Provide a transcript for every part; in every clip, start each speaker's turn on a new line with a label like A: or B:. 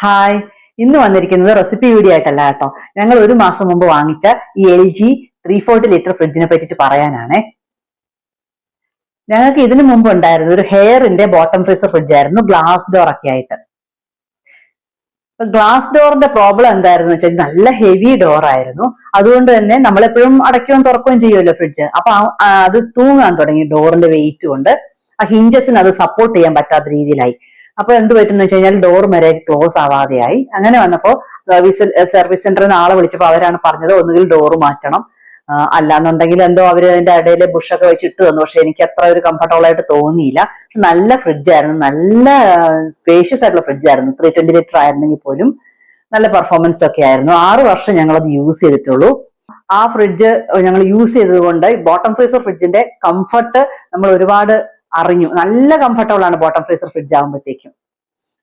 A: Hi, ഇന്ന് വന്നിരിക്കുന്നത് recipe video ആയിട്ടല്ല കേട്ടോ. ഞങ്ങൾ ഒരു മാസം മുമ്പ് വാങ്ങിച്ച ഈ LG 340 ലിറ്റർ ഫ്രിഡ്ജിനെ പറ്റിയിട്ട് പറയാനാണേ. ഞങ്ങൾക്ക് ഇതിനു മുമ്പ് ഉണ്ടായിരുന്നത് ഒരു ഹെയറിന്റെ ബോട്ടം ഫ്രീസർ ഫ്രിഡ്ജ് ആയിരുന്നു, ഗ്ലാസ് ഡോർ ഒക്കെ ആയിട്ട്. ഗ്ലാസ് ഡോറിന്റെ പ്രോബ്ലം എന്തായിരുന്നു വെച്ചാൽ നല്ല ഹെവി ഡോർ ആയിരുന്നു. അതുകൊണ്ട് തന്നെ നമ്മളെപ്പോഴും അടയ്ക്കുകയും തുറക്കുകയും ചെയ്യുമല്ലോ ഫ്രിഡ്ജ്. അപ്പൊ അത് തൂങ്ങാൻ തുടങ്ങി ഡോറിന്റെ വെയിറ്റ് കൊണ്ട്. ആ ഹിഞ്ചസിന് അത് സപ്പോർട്ട് ചെയ്യാൻ പറ്റാത്ത രീതിയിലായി. അപ്പൊ എന്ത് പറ്റുന്ന വെച്ച് കഴിഞ്ഞാൽ ഡോർ വരെ ക്ലോസ് ആവാതെയായി. അങ്ങനെ വന്നപ്പോ സർവീസ് സെന്ററിൽ നിന്ന് ആളെ വിളിച്ചപ്പോൾ അവരാണ് പറഞ്ഞത് ഒന്നുകിൽ ഡോർ മാറ്റണം, അല്ലാന്നുണ്ടെങ്കിൽ എന്തോ അവര് അതിന്റെ ഇടയിലെ ബുഷൊക്കെ വെച്ചിട്ട് തന്നു. പക്ഷെ എനിക്ക് അത്ര ഒരു കംഫർട്ടബിൾ ആയിട്ട് തോന്നിയില്ല. നല്ല ഫ്രിഡ്ജായിരുന്നു, നല്ല സ്പേഷ്യസ് ആയിട്ടുള്ള ഫ്രിഡ്ജായിരുന്നു. 320 ലിറ്റർ ആയിരുന്നെങ്കിൽ പോലും നല്ല പെർഫോമൻസ് ഒക്കെ ആയിരുന്നു. 6 വർഷം ഞങ്ങൾ അത് യൂസ് ചെയ്തിട്ടുള്ളൂ. ആ ഫ്രിഡ്ജ് ഞങ്ങൾ യൂസ് ചെയ്തത് കൊണ്ട് ബോട്ടം ഫ്രീസർ ഫ്രിഡ്ജിന്റെ കംഫർട്ട് നമ്മൾ ഒരുപാട് അറിഞ്ഞു. നല്ല കംഫർട്ടബിൾ ആണ് ബോട്ടം ഫ്രീസർ ഫ്രിഡ്ജ് ആകുമ്പോഴത്തേക്കും.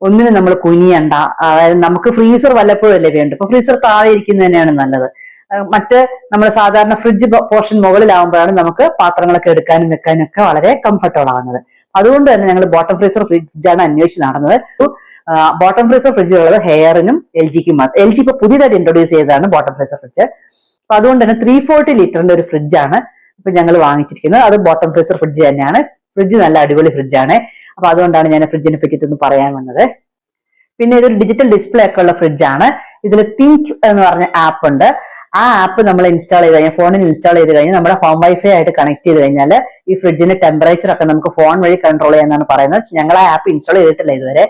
A: ഒന്നിനും നമ്മൾ കുനിയണ്ട. അതായത് നമുക്ക് ഫ്രീസർ വല്ലപ്പോഴും അല്ലേ വേണ്ടു. ഇപ്പൊ ഫ്രീസർ താഴെ ഇരിക്കുന്നത് തന്നെയാണ് നല്ലത്. മറ്റ് നമ്മൾ സാധാരണ ഫ്രിഡ്ജ് പോർഷൻ മുകളിലാവുമ്പോഴാണ് നമുക്ക് പാത്രങ്ങളൊക്കെ എടുക്കാനും വെക്കാനും ഒക്കെ വളരെ കംഫർട്ടബിൾ ആവുന്നത്. അതുകൊണ്ട് തന്നെ ഞങ്ങൾ ബോട്ടം ഫ്രീസർ ഫ്രിഡ്ജാണ് അന്വേഷിച്ച് നടന്നത്. ബോട്ടം ഫ്രീസർ ഫ്രിഡ്ജ് ഉള്ളത് ഹെയറിനും LGക്കും മാത്രം. LG ഇപ്പൊ പുതിയതായിട്ട് ഇൻട്രൊഡ്യൂസ് ചെയ്തതാണ് ബോട്ടം ഫ്രീസർ ഫ്രിഡ്ജ്. അപ്പൊ അതുകൊണ്ട് തന്നെ 340 ലിറ്ററിന്റെ ഒരു ഫ്രിഡ്ജാണ് ഇപ്പൊ ഞങ്ങൾ വാങ്ങിച്ചിരിക്കുന്നത്. അത് ബോട്ടം ഫ്രീസർ ഫ്രിഡ്ജ് തന്നെയാണ്. ഫ്രിഡ്ജ് നല്ല അടിപൊളി ഫ്രിഡ്ജാണ്. അപ്പൊ അതുകൊണ്ടാണ് ഞാൻ ഫ്രിഡ്ജിനെ പറ്റിയിട്ടൊന്ന് പറയാൻ വന്നത്. പിന്നെ ഇതൊരു ഡിജിറ്റൽ ഡിസ്പ്ലേ ഒക്കെ ഉള്ള ഫ്രിഡ്ജാണ്. ഇതിൽ തിങ്ക് എന്ന് പറഞ്ഞ ആപ്പ് ഉണ്ട്. ആ ആപ്പ് നമ്മൾ ഇൻസ്റ്റാൾ ചെയ്ത് കഴിഞ്ഞാൽ, ഫോണിൽ ഇൻസ്റ്റാൾ ചെയ്ത് കഴിഞ്ഞാൽ നമ്മുടെ ഹോം വൈഫൈ ആയിട്ട് കണക്ട് ചെയ്ത് കഴിഞ്ഞാൽ ഈ ഫ്രിഡ്ജിന്റെ ടെമ്പറേച്ചർ ഒക്കെ നമുക്ക് ഫോൺ വഴി കൺട്രോൾ ചെയ്യാന്നാണ് പറയുന്നത്. ഞങ്ങൾ ആ ആപ്പ് ഇൻസ്റ്റാൾ ചെയ്തിട്ടില്ല ഇതുവരെ.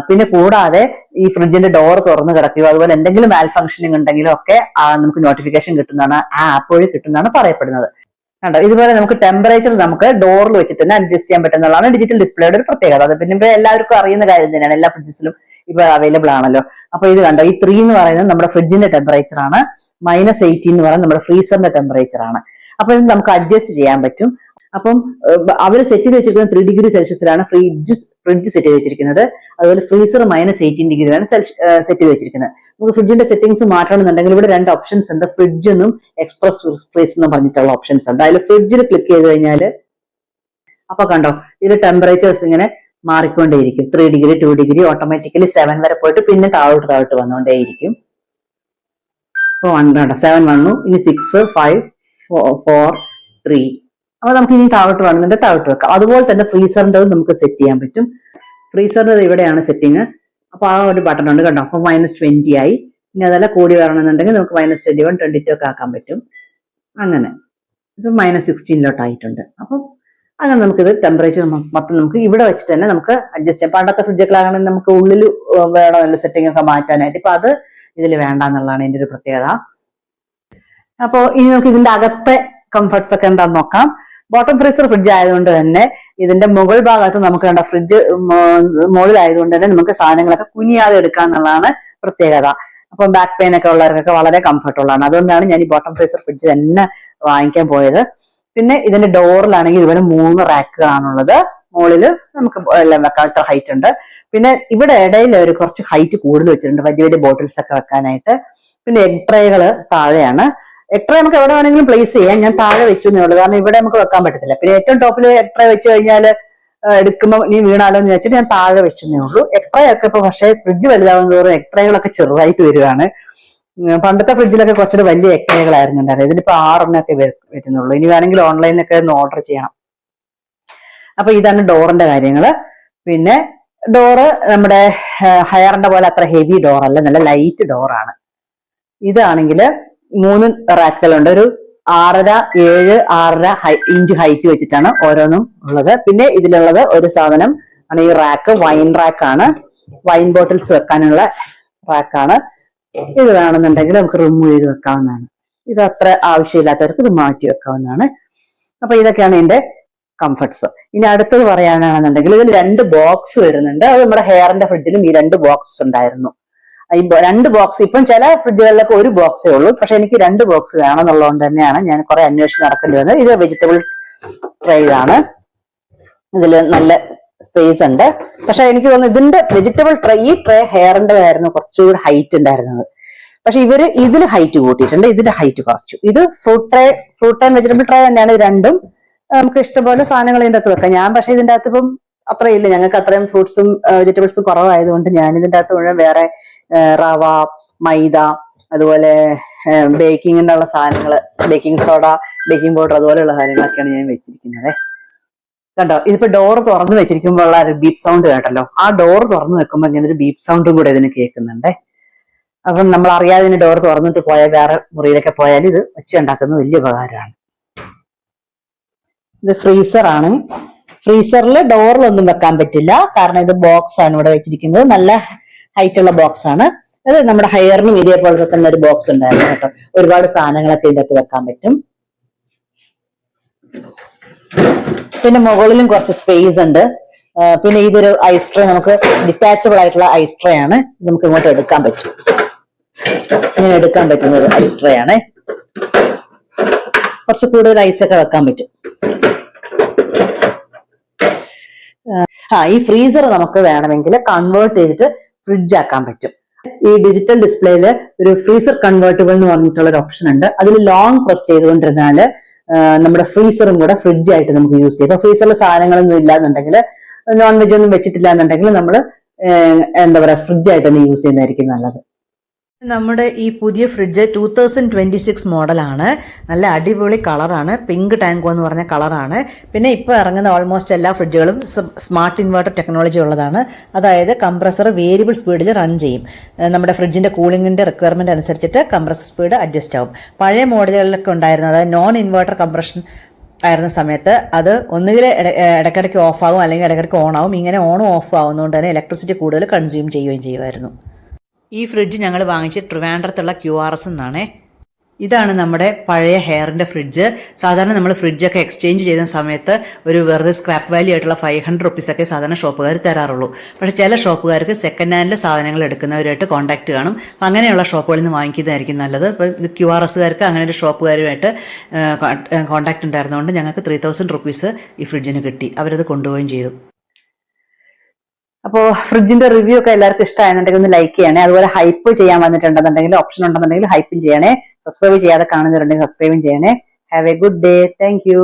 A: പിന്നെ കൂടാതെ ഈ ഫ്രിഡ്ജിന്റെ ഡോർ തുറന്ന് കിടക്കുകയോ അതുപോലെ എന്തെങ്കിലും മാൽ ഫംഗ്ഷനിങ് ഉണ്ടെങ്കിലോ ഒക്കെ നമുക്ക് നോട്ടിഫിക്കേഷൻ കിട്ടുന്നതാണ്, ആ ആപ്പ് വഴി കിട്ടുന്നതാണ് പറയപ്പെടുന്നത്. കണ്ടോ, ഇതുപോലെ നമുക്ക് ടെമ്പറേച്ചർ നമുക്ക് ഡോറിൽ വെച്ചിട്ട് തന്നെ അഡ്ജസ്റ്റ് ചെയ്യാൻ പറ്റുന്നതാണ് ഡിജിറ്റൽ ഡിസ്പ്ലേയുടെ ഒരു പ്രത്യേകത. അത് പിന്നെ ഇപ്പൊ എല്ലാവർക്കും അറിയുന്ന കാര്യം തന്നെയാണ്, എല്ലാ ഫ്രിഡ്ജിലും ഇപ്പൊ അവൈലബിൾ ആണല്ലോ. അപ്പൊ ഇത് കണ്ടോ, ഈ 3 എന്ന് പറയുന്നത് നമ്മുടെ ഫ്രിഡ്ജിന്റെ ടെമ്പറേച്ചർ ആണ്, -18 എന്ന് പറയുന്നത് നമ്മുടെ ഫ്രീസറിന്റെ ടെമ്പറേച്ചർ ആണ്. അപ്പൊ ഇത് നമുക്ക് അഡ്ജസ്റ്റ് ചെയ്യാൻ പറ്റും. അപ്പം അവർ സെറ്റ് ചെയ്ത് വെച്ചിരിക്കുന്നത് 3 ഡിഗ്രി സെൽഷ്യസിലാണ് ഫ്രിഡ്ജ് സെറ്റ് ചെയ്ത് വെച്ചിരിക്കുന്നത്. അതുപോലെ ഫ്രീസർ -18 ഡിഗ്രിയാണ് സെറ്റ് ചെയ്ത് വെച്ചിരിക്കുന്നത്. നമുക്ക് ഫ്രിഡ്ജിന്റെ സെറ്റിംഗ്സ് മാറ്റണമെന്നുണ്ടെങ്കിൽ ഇവിടെ 2 ഓപ്ഷൻസ് ഉണ്ട്, ഫ്രിഡ്ജ് എന്നും എക്സ്പ്രസ് ഫ്രീസ് എന്നും പറഞ്ഞിട്ടുള്ള ഓപ്ഷൻസ് ഉണ്ട്. അതിൽ ഫ്രിഡ്ജിൽ ക്ലിക്ക് ചെയ്ത് കഴിഞ്ഞാൽ അപ്പൊ കണ്ടോ, ഇതിന്റെ ടെമ്പറേച്ചേഴ്സ് ഇങ്ങനെ മാറിക്കൊണ്ടേയിരിക്കും. 3 ഡിഗ്രി 2 ഡിഗ്രി ഓട്ടോമാറ്റിക്കലി 7 വരെ പോയിട്ട് പിന്നെ താഴോട്ട് വന്നുകൊണ്ടേയിരിക്കും. ഇപ്പൊ 7 വന്നു, ഇനി 6 5 4 3. അപ്പൊ നമുക്ക് ഇനി താഴോട്ട് വേണമെന്നുണ്ട് താഴോട്ട് വെക്കാം. അതുപോലെ തന്നെ ഫ്രീസറിന്റെ നമുക്ക് സെറ്റ് ചെയ്യാൻ പറ്റും. ഫ്രീസറിന്റെ ഇവിടെയാണ് സെറ്റിങ്. അപ്പൊ ആ ഒരു ബട്ടൺ ഉണ്ട് കണ്ടോ. അപ്പൊ -20 ആയി. ഇനി അതല്ല കൂടി വരണമെന്നുണ്ടെങ്കിൽ നമുക്ക് -21 22 ഒക്കെ ആക്കാൻ പറ്റും. അങ്ങനെ ഇത് -16 ആയിട്ടുണ്ട്. അപ്പം അങ്ങനെ നമുക്കിത് ടെമ്പറേച്ചർ മൊത്തം നമുക്ക് ഇവിടെ വെച്ചിട്ട് തന്നെ നമുക്ക് അഡ്ജസ്റ്റ് ചെയ്യാം. പണ്ടത്തെ ഫ്രിഡ്ജൊക്കെയാണെങ്കിൽ നമുക്ക് ഉള്ളിൽ വേണമല്ലോ സെറ്റിംഗ് ഒക്കെ മാറ്റാനായിട്ട്. ഇപ്പൊ അത് ഇതിൽ വേണ്ട എന്നുള്ളതാണ് ഇതിന്റെ ഒരു പ്രത്യേകത. അപ്പോ ഇനി നമുക്ക് ഇതിന്റെ അകത്തെ കംഫർട്ട്സ് ഒക്കെ എന്താന്ന് നോക്കാം. ബോട്ടം ഫ്രീസർ ഫ്രിഡ്ജ് ആയതുകൊണ്ട് തന്നെ ഇതിന്റെ മുകൾ ഭാഗത്ത് നമുക്ക് കണ്ട ഫ്രിഡ്ജ് മുകളിലായതുകൊണ്ട് തന്നെ നമുക്ക് സാധനങ്ങളൊക്കെ കുനിയാതെ എടുക്കുക എന്നുള്ളതാണ് പ്രത്യേകത. അപ്പൊ ബാക്ക് പെയിൻ ഒക്കെ ഉള്ളവർക്കൊക്കെ വളരെ കംഫർട്ടബിൾ ആണ്. അതുകൊണ്ടാണ് ഞാൻ ഈ ബോട്ടം ഫ്രീസർ ഫ്രിഡ്ജ് തന്നെ വാങ്ങിക്കാൻ പോയത്. പിന്നെ ഇതിന്റെ ഡോറിലാണെങ്കിൽ ഇതുപോലെ 3 റാക്കുകളാണുള്ളത്. മുകളില് നമുക്ക് എല്ലാം വെക്കാൻ ഇത്ര ഹൈറ്റ് ഉണ്ട്. പിന്നെ ഇവിടെ ഇടയിൽ ഒരു കുറച്ച് ഹൈറ്റ് കൂടുതൽ വെച്ചിട്ടുണ്ട് വലിയ വലിയ ബോട്ടിൽസ് ഒക്കെ വെക്കാനായിട്ട്. പിന്നെ എഗ് ട്രേകള് താഴെയാണ്. എഗ് ട്രേ നമുക്ക് എവിടെ വേണമെങ്കിലും പ്ലേസ് ചെയ്യാം. ഞാൻ താഴെ വെച്ചെന്നേ ഉള്ളൂ, കാരണം ഇവിടെ നമുക്ക് വെക്കാൻ പറ്റത്തില്ല. പിന്നെ ഏറ്റവും ടോപ്പിൽ എഗ് ട്രേ വെച്ച് കഴിഞ്ഞാൽ എടുക്കുമ്പോൾ നീ വീണാലോ എന്ന് വെച്ചിട്ട് ഞാൻ താഴെ വെച്ചെന്നേ ഉള്ളൂ. എഗ് ട്രേ ഒക്കെ ഇപ്പൊ പക്ഷേ ഫ്രിഡ്ജ് വലുതാവുന്ന തോറും എഗ് ട്രേകളൊക്കെ ചെറുതായിട്ട് വരികയാണ്. പണ്ടത്തെ ഫ്രിഡ്ജിലൊക്കെ കുറച്ചുകൂടെ വലിയ എഗ് ട്രേകളായിരുന്നു ഉണ്ടായിരുന്നത്. ഇതിലിപ്പോ 6 ഒക്കെ വരുന്നുള്ളൂ. ഇനി വേണമെങ്കിൽ ഓൺലൈനിലൊക്കെ ഒന്ന് ഓർഡർ ചെയ്യണം. അപ്പൊ ഇതാണ് ഡോറിന്റെ കാര്യങ്ങള്. പിന്നെ ഡോറ് നമ്മുടെ ഹെയറിന്റെ പോലെ അത്ര ഹെവി ഡോർ അല്ല, നല്ല ലൈറ്റ് ഡോറാണ്. ഇതാണെങ്കിൽ 3 റാക്കുകളുണ്ട്. ഒരു 6.5 7 6.5 ഇഞ്ച് ഹൈറ്റ് വെച്ചിട്ടാണ് ഓരോന്നും ഉള്ളത്. പിന്നെ ഇതിലുള്ളത് ഒരു സാധനം ആണ് ഈ റാക്ക്, വൈൻ റാക്കാണ്. വൈൻ ബോട്ടിൽസ് വെക്കാനുള്ള റാക്കാണ്. ഇത് വേണമെന്നുണ്ടെങ്കിൽ നമുക്ക് റിമൂവ് ചെയ്ത് വെക്കാവുന്നതാണ്. ഇത് അത്ര ആവശ്യമില്ലാത്തവർക്ക് ഇത് മാറ്റി വെക്കാവുന്നതാണ്. അപ്പൊ ഇതൊക്കെയാണ് ഇതിന്റെ കംഫർട്ട്സ്. ഇനി അടുത്തത് പറയാനാണെന്നുണ്ടെങ്കിൽ ഇതിൽ 2 ബോക്സ് വരുന്നുണ്ട്. അത് നമ്മുടെ ഹെയറിന്റെ ഫ്രിഡ്ജിലും ഈ 2 ബോക്സ് ഉണ്ടായിരുന്നു. ഈ 2 ബോക്സ് ഇപ്പം ചില ഫ്രിഡ്ജുകളിലൊക്കെ 1 ബോക്സേ ഉള്ളൂ. പക്ഷെ എനിക്ക് 2 ബോക്സ് വേണമെന്നുള്ളതുകൊണ്ട് തന്നെയാണ് ഞാൻ കുറെ അന്വേഷിച്ച് നടക്കേണ്ടി വന്നത്. ഇത് വെജിറ്റബിൾ ട്രേ ആണ്. ഇതില് നല്ല സ്പേസ് ഉണ്ട്. പക്ഷെ എനിക്ക് തോന്നുന്നു ഇതിന്റെ വെജിറ്റബിൾ ട്രേ, ഈ ട്രേ ഹെയറിന്റെ ആയിരുന്നു കുറച്ചുകൂടി ഹൈറ്റ് ഉണ്ടായിരുന്നത്. പക്ഷെ ഇവര് ഇതിൽ ഹൈറ്റ് കൂട്ടിയിട്ടുണ്ട്, ഇതിന്റെ ഹൈറ്റ് കുറച്ചു. ഇത് ഫ്രൂട്ട് ആൻഡ് വെജിറ്റബിൾ ട്രേ തന്നെയാണ്. ഇത് രണ്ടും നമുക്ക് ഇഷ്ടംപോലെ സാധനങ്ങൾ ഇതിന്റെ അകത്ത് വെക്കാം. ഞാൻ പക്ഷെ ഇതിന്റെ അകത്ത് ഇപ്പം അത്രയില്ല, ഞങ്ങൾക്ക് അത്രയും ഫ്രൂട്ട്സും വെജിറ്റബിൾസും കുറവായതുകൊണ്ട് ഞാൻ ഇതിൻ്റെ അകത്ത് മുഴുവൻ വേറെ റവ, മൈദ, അതുപോലെ ബേക്കിങ്ങിൻ്റെ ഉള്ള സാധനങ്ങൾ, ബേക്കിംഗ് സോഡ, ബേക്കിംഗ് പൗഡർ അതുപോലെയുള്ള കാര്യങ്ങളൊക്കെയാണ് ഞാൻ വെച്ചിരിക്കുന്നത്. കണ്ടോ, ഇതിപ്പോ ഡോർ തുറന്നു വെച്ചിരിക്കുമ്പോൾ ഉള്ള ഒരു ബീപ്പ് സൗണ്ട് കേട്ടല്ലോ. ആ ഡോർ തുറന്നു വെക്കുമ്പോൾ ഇങ്ങനെ ഒരു ബീപ്പ് സൗണ്ടും കൂടെ ഇതിന് കേൾക്കുന്നുണ്ടേ. അപ്പം നമ്മൾ അറിയാതെ ഇതിന് ഡോർ തുറന്നിട്ട് പോയാൽ, വേറെ മുറിയിലൊക്കെ പോയാൽ ഇത് ഒച്ച ഉണ്ടാക്കുന്നത് വലിയ ഉപകാരമാണ്. ഇത് ഫ്രീസറാണ്. ഫ്രീസറിൽ ഡോറിലൊന്നും വെക്കാൻ പറ്റില്ല, കാരണം ഇത് ബോക്സ് ആണ് ഇവിടെ വെച്ചിരിക്കുന്നത്. നല്ല ഹൈറ്റ് ഉള്ള ബോക്സ് ആണ്. അത് നമ്മുടെ ഹെയറിനും ഇതേപോലത്തെ തന്നെ ഒരു ബോക്സ് ഉണ്ടായിരുന്നു കേട്ടോ. ഒരുപാട് സാധനങ്ങളൊക്കെ ഇതിൻ്റെ അകത്ത് വെക്കാൻ പറ്റും. പിന്നെ മുകളിലും കുറച്ച് സ്പേസ് ഉണ്ട്. പിന്നെ ഇതൊരു ഐസ് ട്രേ, നമുക്ക് ഡിറ്റാച്ചബിൾ ആയിട്ടുള്ള ഐസ് ട്രേ ആണ്. നമുക്ക് ഇങ്ങോട്ട് എടുക്കാൻ പറ്റും, ഇങ്ങനെ എടുക്കാൻ പറ്റുന്ന ഒരു ഐസ് ട്രേ ആണ്. കുറച്ച് കൂടുതൽ ഐസൊക്കെ വെക്കാൻ പറ്റും. ഈ ഫ്രീസർ നമുക്ക് വേണമെങ്കിൽ കൺവേർട്ട് ചെയ്തിട്ട് ഫ്രിഡ്ജ് ആക്കാൻ പറ്റും. ഈ ഡിജിറ്റൽ ഡിസ്പ്ലേയില് ഒരു ഫ്രീസർ കൺവേർട്ടബിൾ എന്ന് പറഞ്ഞിട്ടുള്ള ഒരു ഓപ്ഷൻ ഉണ്ട്. അതിൽ ലോങ് പ്രസ് ചെയ്തുകൊണ്ടിരുന്നാല് നമ്മുടെ ഫ്രീസറും കൂടെ ഫ്രിഡ്ജ് ആയിട്ട് നമുക്ക് യൂസ് ചെയ്യാം. ഇപ്പൊ ഫ്രീസറിൽ സാധനങ്ങളൊന്നും ഇല്ലാന്നുണ്ടെങ്കിൽ, നോൺ വെജ് ഒന്നും വെച്ചിട്ടില്ല എന്നുണ്ടെങ്കിൽ നമ്മൾ എന്താ പറയാ, ഫ്രിഡ്ജ് ആയിട്ട് തന്നെ യൂസ് ചെയ്യുന്നതായിരിക്കും നല്ലത്. നമ്മുടെ ഈ പുതിയ ഫ്രിഡ്ജ് 2026 മോഡലാണ്. നല്ല അടിപൊളി കളറാണ്, പിങ്ക് ടാങ്കോ എന്ന് പറഞ്ഞ കളറാണ്. പിന്നെ ഇപ്പോൾ ഇറങ്ങുന്ന ഓൾമോസ്റ്റ് എല്ലാ ഫ്രിഡ്ജുകളും സ്മാർട്ട് ഇൻവെർട്ടർ ടെക്നോളജി ഉള്ളതാണ്. അതായത് കംപ്രസർ വേരിയബിൾ സ്പീഡിൽ റൺ ചെയ്യും. നമ്മുടെ ഫ്രിഡ്ജിന്റെ കൂളിംഗിന്റെ റിക്വയർമെന്റ് അനുസരിച്ചിട്ട് കംപ്രസർ സ്പീഡ് അഡ്ജസ്റ്റ് ആവും. പഴയ മോഡലുകളിലൊക്കെ ഉണ്ടായിരുന്നത്, അതായത് നോൺ ഇൻവെർട്ടർ കംപ്രഷൻ ആയിരുന്ന സമയത്ത് അത് ഒന്നുകിൽ ഇടയ്ക്കിടയ്ക്ക് ഓഫ് ആവും, അല്ലെങ്കിൽ ഇടയ്ക്കിടയ്ക്ക് ഓൺ ആവും. ഇങ്ങനെ ഓണും ഓഫ് ആവുന്നതുകൊണ്ട് തന്നെ ഇലക്ട്രിസിറ്റി കൂടുതൽ കൺസ്യൂം ചെയ്യുകയും ചെയ്യുമായിരുന്നു. ഈ ഫ്രിഡ്ജ് ഞങ്ങൾ വാങ്ങിച്ച് ട്രിവാൻഡ്രത്തുള്ള QRS എന്നാണേ. ഇതാണ് നമ്മുടെ പഴയ ഹെയറിൻ്റെ ഫ്രിഡ്ജ്. സാധാരണ നമ്മൾ ഫ്രിഡ്ജൊക്കെ എക്സ്ചേഞ്ച് ചെയ്യുന്ന സമയത്ത് ഒരു വെറുതെ സ്ക്രാപ്പ് വാല്യൂ ആയിട്ടുള്ള 500 റുപ്പീസൊക്കെ സാധാരണ ഷോപ്പുകാർ തരാറുള്ളൂ. പക്ഷേ ചില ഷോപ്പുകാർക്ക് സെക്കൻഡ് ഹാൻഡിൽ സാധനങ്ങൾ എടുക്കുന്നവരുമായിട്ട് കോൺടാക്ട് കാണും. അപ്പം അങ്ങനെയുള്ള ഷോപ്പുകളിൽ നിന്ന് വാങ്ങിക്കുന്നതായിരിക്കും നല്ലത്. ഇപ്പം ഇത് QRSകാർക്ക് അങ്ങനെ ഒരു ഷോപ്പുകാരുമായിട്ട് കോൺടാക്ട് ഉണ്ടായിരുന്നതുകൊണ്ട് ഞങ്ങൾക്ക് 3000 റുപ്പീസ് ഈ ഫ്രിഡ്ജിന് കിട്ടി. അവരത് കൊണ്ടുപോവുകയും ചെയ്തു. അപ്പോൾ ഫ്രിഡ്ജിന്റെ റിവ്യൂ ഒക്കെ എല്ലാവർക്കും ഇഷ്ടമായെന്നുണ്ടെങ്കിൽ ഒന്ന് ലൈക്ക് ചെയ്യണേ. അതുപോലെ ഹൈപ്പ് ചെയ്യാൻ വന്നിട്ടുണ്ടെന്നുണ്ടെങ്കിൽ, ഓപ്ഷൻ ഉണ്ടെന്നുണ്ടെങ്കിൽ ഹൈപ്പും ചെയ്യണേ. സബ്സ്ക്രൈബ് ചെയ്യാതെ കാണുന്നവരുണ്ടെങ്കിൽ സബ്സ്ക്രൈബും ചെയ്യണേ. Have A good day. Thank you.